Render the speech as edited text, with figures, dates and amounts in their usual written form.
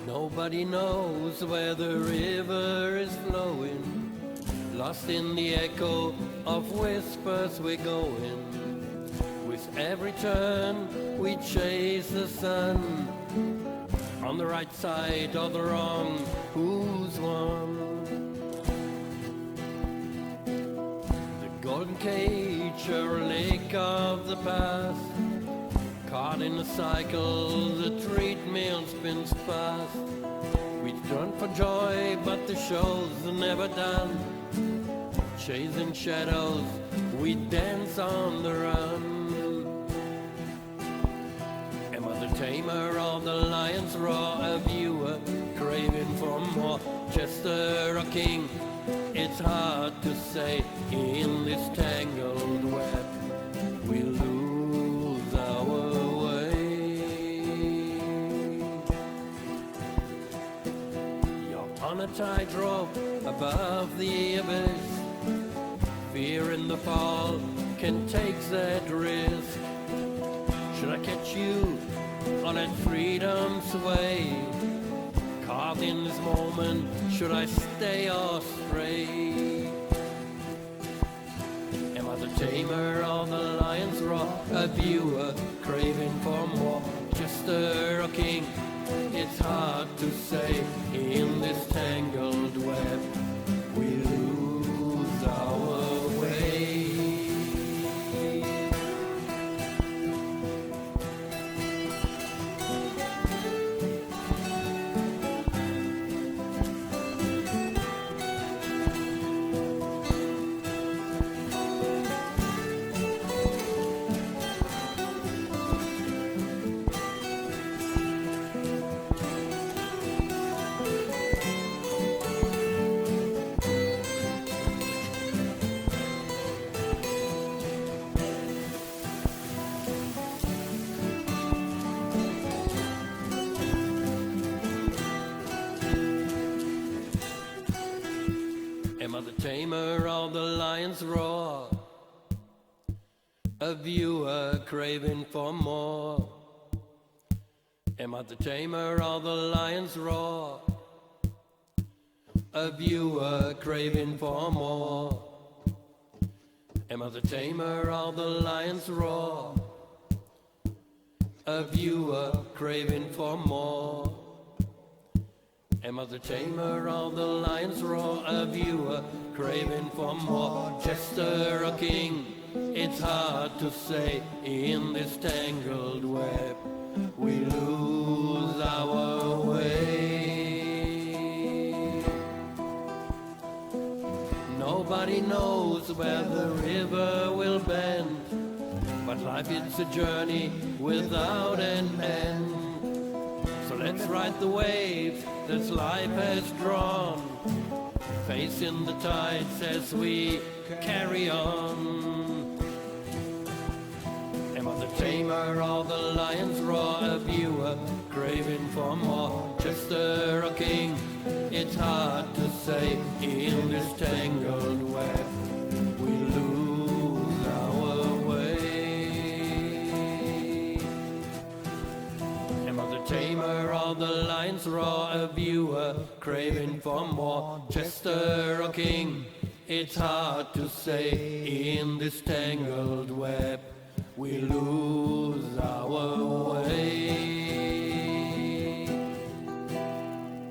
Nobody knows where the river is flowing. Lost in the echo of whispers we're going. With every turn we chase the sun. On the right side or the wrong, who's won? The golden cage, a relic of the past. Caught in a cycle, the treadmill spins fast. We run for joy, but the show's never done. Chasing shadows, we dance on the run. Am I the tamer of the lion's roar? A viewer craving for more, jester or king? It's hard to say in this tangled web. We lose our way. You're on a tightrope above the abyss. Fear in the fall can take that risk. Should I catch you on that freedom's way? Caught in this moment, should I stay or stray? Am I the tamer of the lion's roar? A viewer craving for more, jester or king? It's hard to say in this tangled web. We lose our way. Am I the tamer of the lion's roar? A viewer craving for more. Am I the tamer of the lion's roar? A viewer craving for more. Am I the tamer of the lion's roar? A viewer craving for more. Am I the tamer of the lion's roar? A viewer craving for more, jester or king? It's hard to say in this tangled web. We lose our way. Nobody knows where the river will bend, but life is a journey without an end. So let's ride the waves that life has drawn, facing the tides as we carry on. Am I the tamer of the lion's roar? A viewer craving for more, jester or king? It's hard to say in this tangled web. We lose our way. Am I the tamer of the lion's roar? A viewer craving for more, jester or king? It's hard to say in this tangled web. We lose